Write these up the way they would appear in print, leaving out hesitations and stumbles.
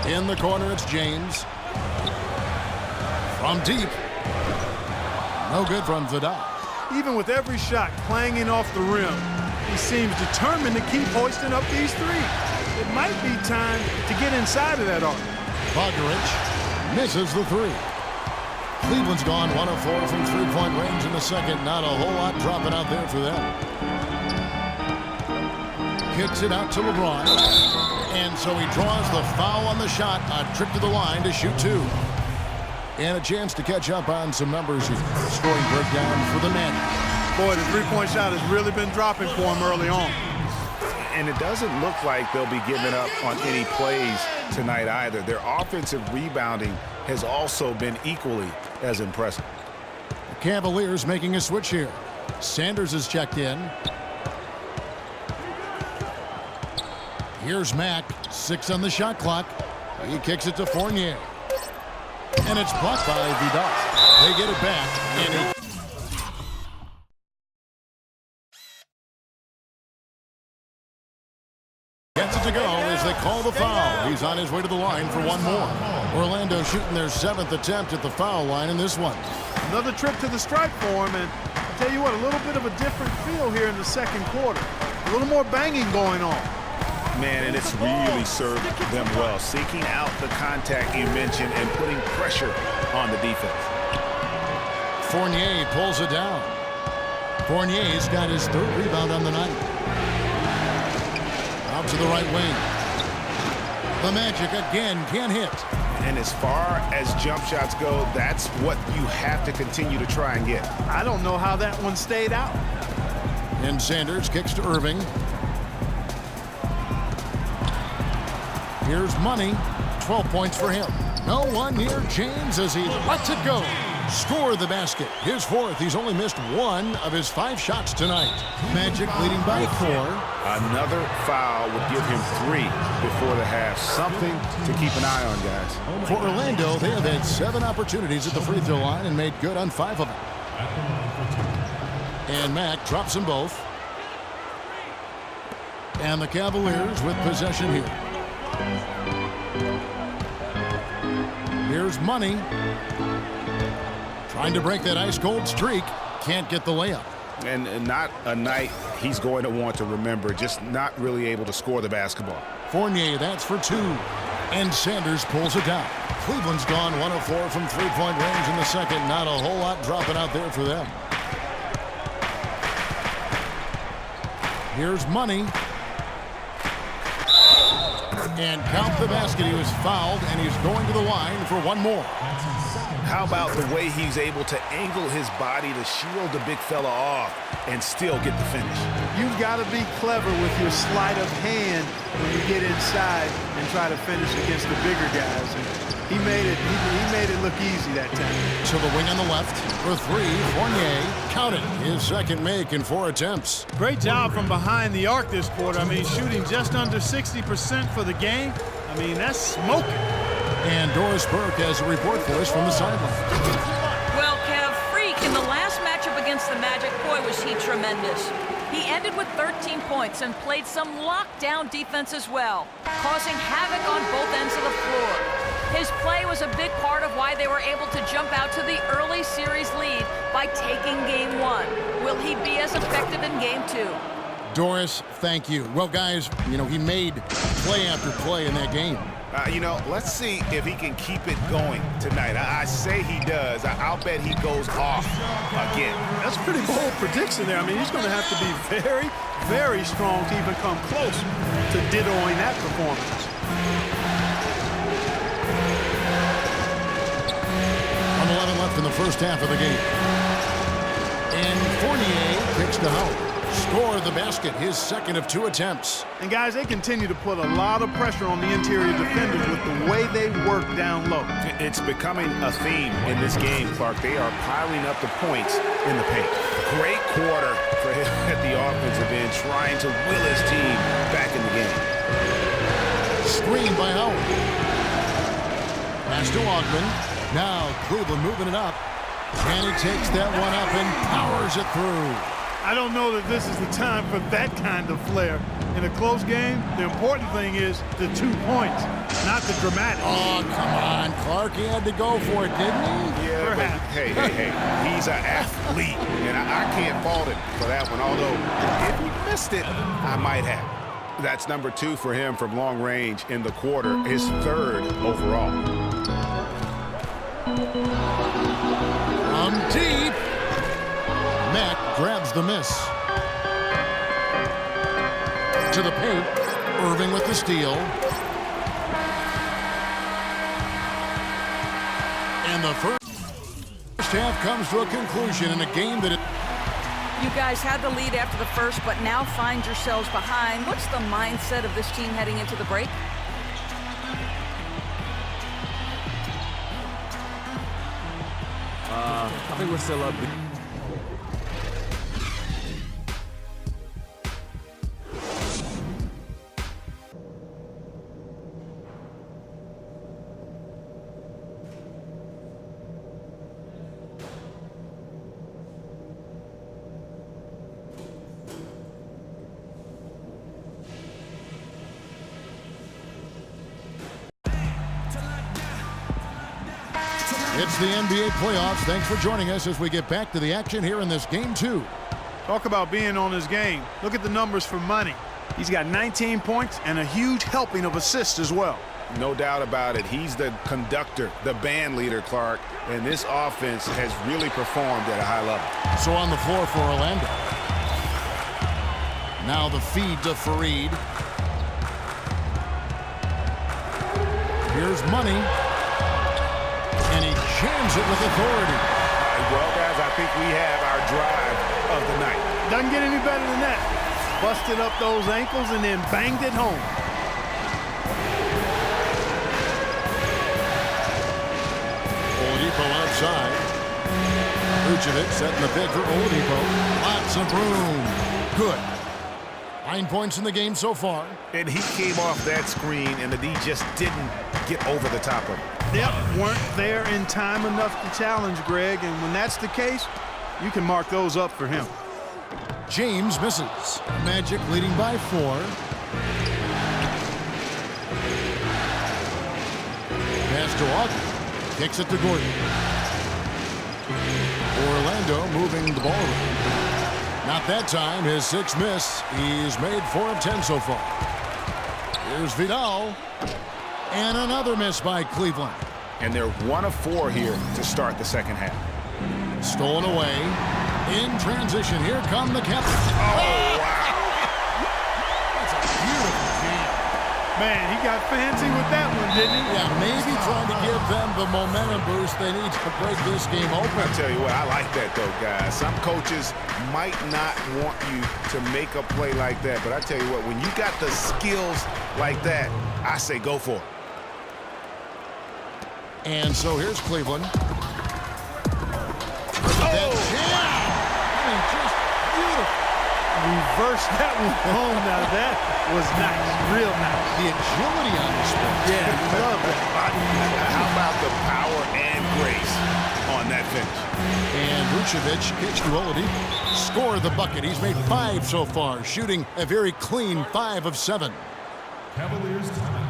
In the corner, it's James. From deep. No good from Vidal. Even with every shot clanging off the rim, he seems determined to keep hoisting up these threes. It might be time to get inside of that arc. Bogdanovich misses the three. Cleveland's gone 1 of 4 from three-point range in the second. Not a whole lot dropping out there for them. Kicks it out to LeBron. And so he draws the foul on the shot. A trip to the line to shoot 2. And a chance to catch up on some numbers here. Scoring breakdown for the Magic. Boy, the three-point shot has really been dropping for him early on. And it doesn't look like they'll be giving up on any plays tonight either. Their offensive rebounding has also been equally as impressive. The Cavaliers making a switch here. Sanders is checked in. Here's Mack. 6 on the shot clock. He kicks it to Fournier. And it's blocked by Vidal. They get it back. And he gets it to go as they call the foul. He's on his way to the line for one more. Orlando shooting their 7th attempt at the foul line in this one. Another trip to the stripe for him, and I'll tell you what, a little bit of a different feel here in the second quarter. A little more banging going on. Man, and it's really served them well. Seeking out the contact you mentioned and putting pressure on the defense. Fournier pulls it down. Fournier's got his 3rd rebound on the night. Out to the right wing. The Magic again can't hit. And as far as jump shots go, that's what you have to continue to try and get. I don't know how that one stayed out. And Sanders kicks to Irving. Here's Money. 12 points for him. No one near James as he lets it go. Score the basket. His 4th. He's only missed 1 of his 5 shots tonight. Magic leading by 4. Another foul would give him 3 before the half. Something to keep an eye on, guys. For Orlando, they have had 7 opportunities at the free throw line and made good on 5 of them. And Mack drops them both. And the Cavaliers with possession here. Here's Money. Trying to break that ice-cold streak. Can't get the layup. And not a night he's going to want to remember. Just not really able to score the basketball. Fournier, that's for 2. And Sanders pulls it down. Cleveland's gone 1 of 4 from three-point range in the second. Not a whole lot dropping out there for them. Here's Money. And count the basket. He was fouled, and he's going to the line for one more. How about the way he's able to angle his body to shield the big fella off and still get the finish? You've got to be clever with your sleight of hand when you get inside and try to finish against the bigger guys. And he made it look easy that time. To the wing on the left for 3. Fournier, count it. His 2nd make in 4 attempts. Great job from behind the arc this quarter. I mean, shooting just under 60% for the game. I mean, that's smoking. And Doris Burke has a report for us from the sideline. Well, Kev, Freak in the last matchup against the Magic, boy, was he tremendous. He ended with 13 points and played some lockdown defense as well, causing havoc on both ends of the floor. His play was a big part of why they were able to jump out to the early series lead by taking Game 1. Will he be as effective in Game 2? Doris, thank you. Well, guys, he made play after play in that game. Let's see if he can keep it going tonight. I say he does. I'll bet he goes off again. That's a pretty bold prediction there. I mean, he's going to have to be very, very strong to even come close to dittoing that performance. 1:11 left in the first half of the game. And Fournier kicks to Howard. Score the basket, his 2nd of 2 attempts. And guys, they continue to put a lot of pressure on the interior defenders with the way they work down low. It's becoming a theme in this game, Clark. They are piling up the points in the paint. Great quarter for him at the offensive end, trying to will his team back in the game. Screen by Howard. Pass to Ogden. Now Cleveland moving it up. And he takes that one up and powers it through. I don't know that this is the time for that kind of flair. In a close game, the important thing is the 2 points, not the dramatics. Oh, come on, Clark. He had to go for it, didn't he? Yeah, but hey, he's an athlete, and I can't fault him for that one, although if he missed it, I might have. That's number 2 for him from long range in the quarter, his 3rd overall. From deep, Mack grabs the miss. To the paint, Irving with the steal. And the first half comes to a conclusion in a game that... You guys had the lead after the first, but now find yourselves behind. What's the mindset of this team heading into the break? I think we're still up. It's the NBA playoffs. Thanks for joining us as we get back to the action here in this game 2. Talk about being on his game. Look at the numbers for money. He's got 19 points and a huge helping of assists as well. No doubt about it. He's the conductor, the band leader, Clark, and this offense has really performed at a high level. So on the floor for Orlando. Now the feed to Fareed. Here's Money. And he jams it with authority. Well, guys, I think we have our drive of the night. Doesn't get any better than that. Busted up those ankles and then banged it home. Oladipo outside. Vucevic setting the pick for Oladipo. Lots of room. Good. 9 points in the game so far. And he came off that screen, and the D just didn't get over the top of him. Yep, weren't there in time enough to challenge Greg, and when that's the case, you can mark those up for him. James misses. Magic leading by 4. Pass to August. Kicks it to Gordon. Orlando moving the ball around. Not that time. His 6th miss. He's made 4 of 10 so far. Here's Vidal. And another miss by Cleveland. And they're 1 of 4 here to start the second half. Stolen away. In transition. Here come the Cavs. Oh, wow. That's a beautiful jam. Man, he got fancy with that one, didn't he? Yeah, maybe trying to give them the momentum boost they need to break this game open. I tell you what, I like that, though, guys. Some coaches might not want you to make a play like that, but I tell you what, when you got the skills like that, I say go for it. And so here's Cleveland. That jam! I mean, just beautiful. Reversed that one home. Now that was nice, real nice. The agility on this one. Yeah, love that body. How about the power and grace on that finish? And Vucevic pitched to Oladipo. Scored the bucket. He's made 5 so far, shooting a very clean 5 of 7. Cavaliers time.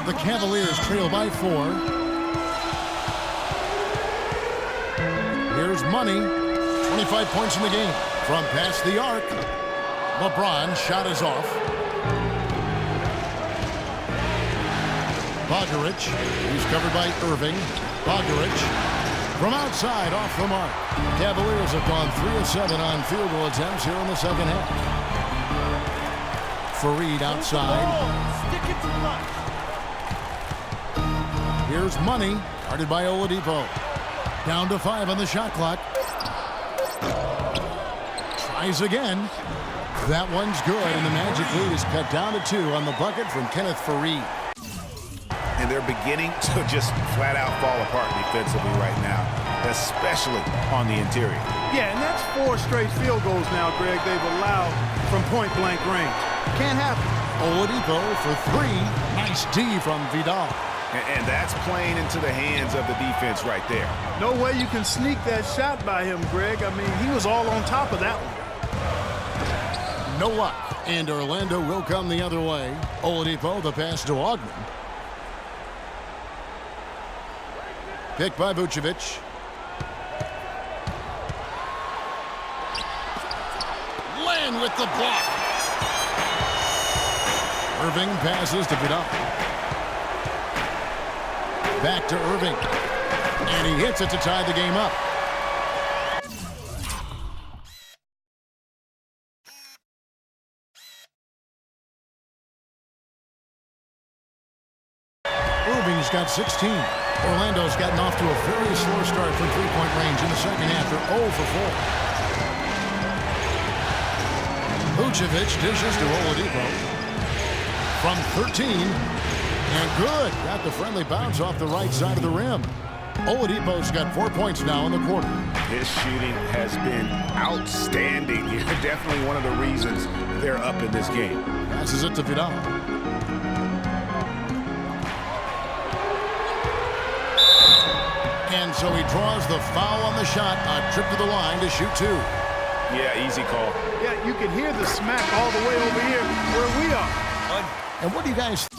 The Cavaliers trail by 4. Here's Money. 25 points in the game. From past the arc. LeBron shot is off. Bogaric. He's covered by Irving. Bogaric. From outside, off the mark. Cavaliers have gone 3 of 7 on field goal attempts here in the second half. Fareed outside. Stick it to the line. Here's Money, guarded by Oladipo. Down to 5 on the shot clock. Tries again. That one's good, and the Magic lead is cut down to 2 on the bucket from Kenneth Fareed. And they're beginning to just flat out fall apart defensively right now, especially on the interior. Yeah, and that's 4 straight field goals now, Greg, they've allowed from point-blank range. Can't happen. Oladipo for 3. Nice D from Vidal. And that's playing into the hands of the defense right there. No way you can sneak that shot by him, Greg. I mean, he was all on top of that one. No luck, and Orlando will come the other way. Oladipo, the pass to Ogden. Picked by Vucevic. Len with the block. Irving passes to Vidal. Back to Irving. And he hits it to tie the game up. Irving's got 16. Orlando's gotten off to a very slow start from three-point range in the second half. They're 0 for 4. Vucevic dishes to Oladipo. From 13. And good. Got the friendly bounce off the right side of the rim. Oladipo's got 4 points now in the quarter. His shooting has been outstanding. Definitely one of the reasons they're up in this game. Passes it to Vidal. And so he draws the foul on the shot. A trip to the line to shoot 2. Yeah, easy call. Yeah, you can hear the smack all the way over here where we are. And what do you guys think?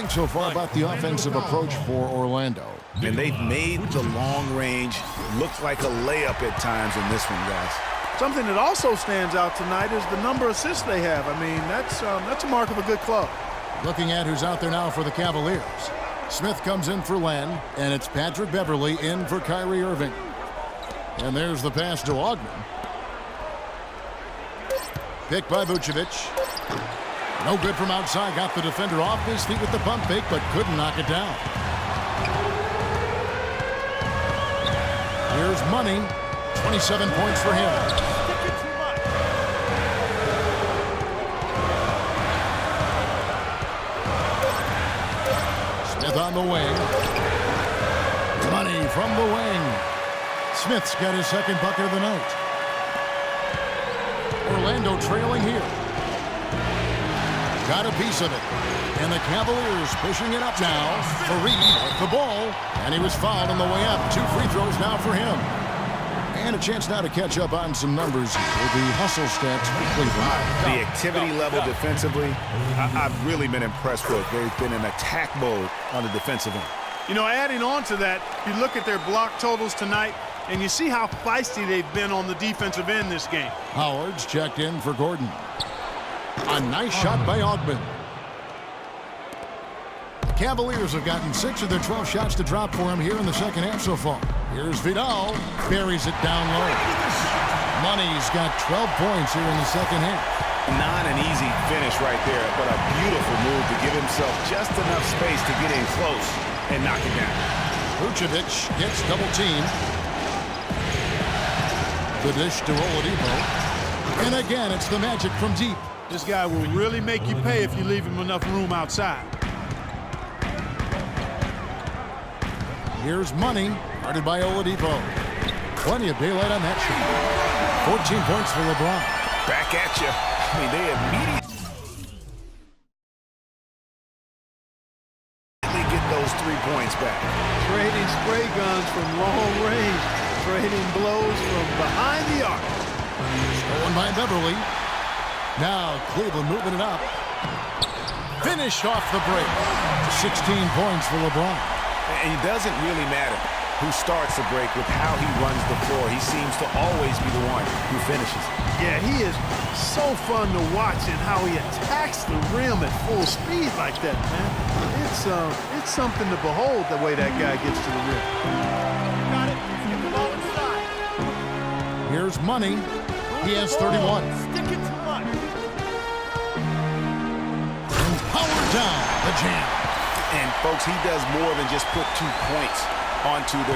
So far about the offensive approach for Orlando. And they've made the long range look like a layup at times in this one, guys. Something that also stands out tonight is the number of assists they have. I mean, that's a mark of a good club. Looking at who's out there now for the Cavaliers. Smith comes in for Len, and it's Patrick Beverley in for Kyrie Irving. And there's the pass to Ogden. Picked by Vucevic. No good from outside. Got the defender off his feet with the pump fake, but couldn't knock it down. Here's Money. 27 points for him. Smith on the wing. Money from the wing. Smith's got his second bucket of the night. Orlando trailing here. Got a piece of it. And the Cavaliers pushing it up now. Fareed with the ball. And he was fouled on the way up. 2 free throws now for him. And a chance now to catch up on some numbers with the hustle stats for Cleveland. The activity level defensively, I've really been impressed with. They've been in attack mode on the defensive end. You know, adding on to that, you look at their block totals tonight, and you see how feisty they've been on the defensive end this game. Howard's checked in for Gordon. A nice shot by Ogden. The Cavaliers have gotten 6 of their 12 shots to drop for him here in the second half so far. Here's Vidal. Buries it down low. Money's got 12 points here in the second half. Not an easy finish right there, but a beautiful move to give himself just enough space to get in close and knock it down. Vucevic gets double teamed. The dish to Oladipo. And again, it's the Magic from deep. This guy will really make you pay if you leave him enough room outside. Here's Money, guarded by Oladipo. Plenty of daylight on that shot. 14 points for LeBron. Back at you. I mean, they immediately get those 3 points back. Trading spray guns from long range. Trading blows from behind the arc. Stolen by Beverly. Now Cleveland moving it up. Finished off the break. 16 points for LeBron. And it doesn't really matter who starts the break with how he runs the floor. He seems to always be the one who finishes. Yeah, he is so fun to watch and how he attacks the rim at full speed like that, man. It's something to behold the way that guy gets to the rim. Got it. Get the ball inside. Here's Money. He has 31. Stick it to one. And powered down the jam. And, folks, he does more than just put 2 points onto the